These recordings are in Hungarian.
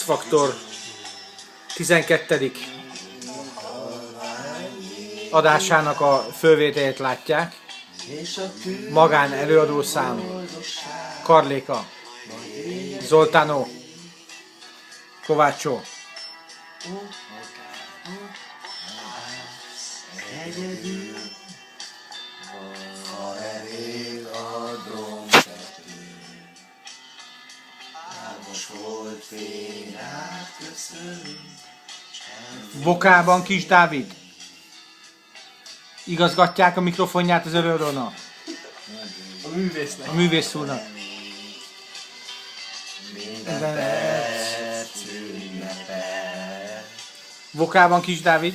X-Faktor 12. adásának a fölvételét látják. Magán előadószám Karléka, Zoltánó, Kovácsó. Vokában Kis Dávid. Igazgatják a mikrofonját az előadónak. A művésznek. A művész úrnak. Vokában Kis Dávid.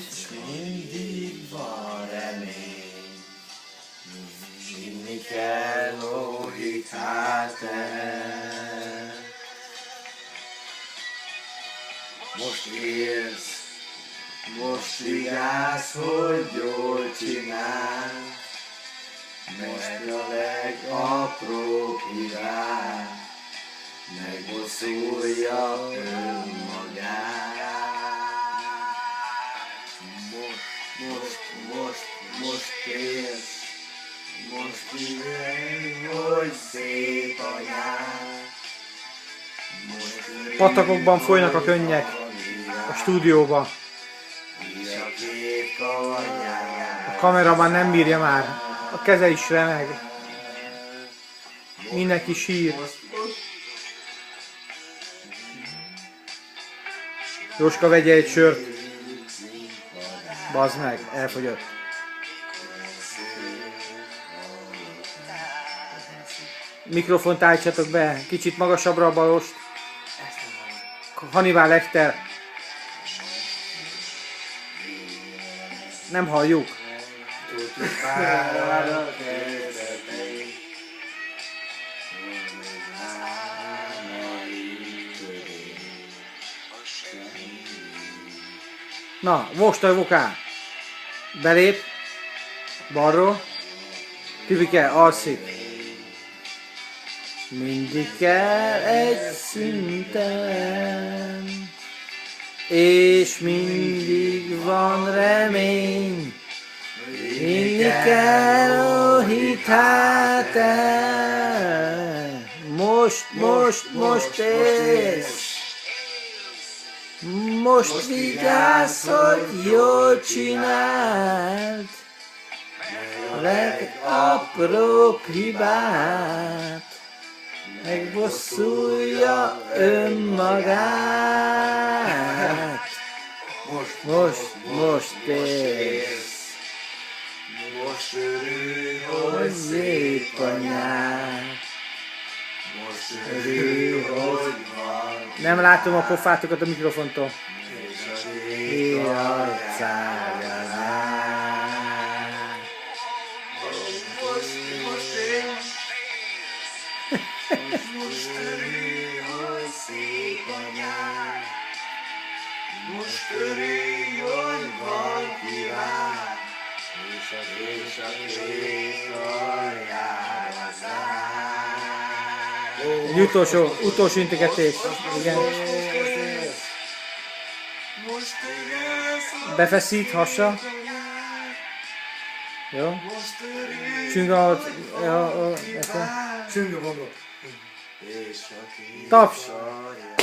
Mindig van remény. Inni kell logikát. Most érsz, most vigyázz, hogy jól csinál. Most a legapróbb hibát, megbosszulja önmagát. Most érsz, most figyelj, hogy szép anyád. Patakokban folynak a könnyek a stúdióba. A kameraman nem bírja már. A keze is remeg. Mindenki sír. Jóska, vegye egy sört. Bazd meg, elfogyott. Mikrofont állítsatok be, kicsit magasabbra a balost. Hannibal Lecter. Nem halljuk. Na, most a vokál. Belép. Balról. Tibike, alszik. Mindig kell egy szinten, és mindig van remény. Inni kell a hitáten. Most élsz. Most vigyázz, hogy jól csináld. A legapróbb hibát, megbosszulja önmagát. Most élsz. Most örülj, hogy Szép anyád. most örülj, hogy van. Nem látom a pofátokat a mikrofontól. És az ég Éj arcára rád. Most örülj, hogy szép anyád. Most örülj, hogy van kíván. És a kék aljára száll. Egy utolsó integetés. Igen. Most vigyázz, Befeszít, hassa. Jó. most örülj, Csünga, csünga maga. És a kék taps. aljára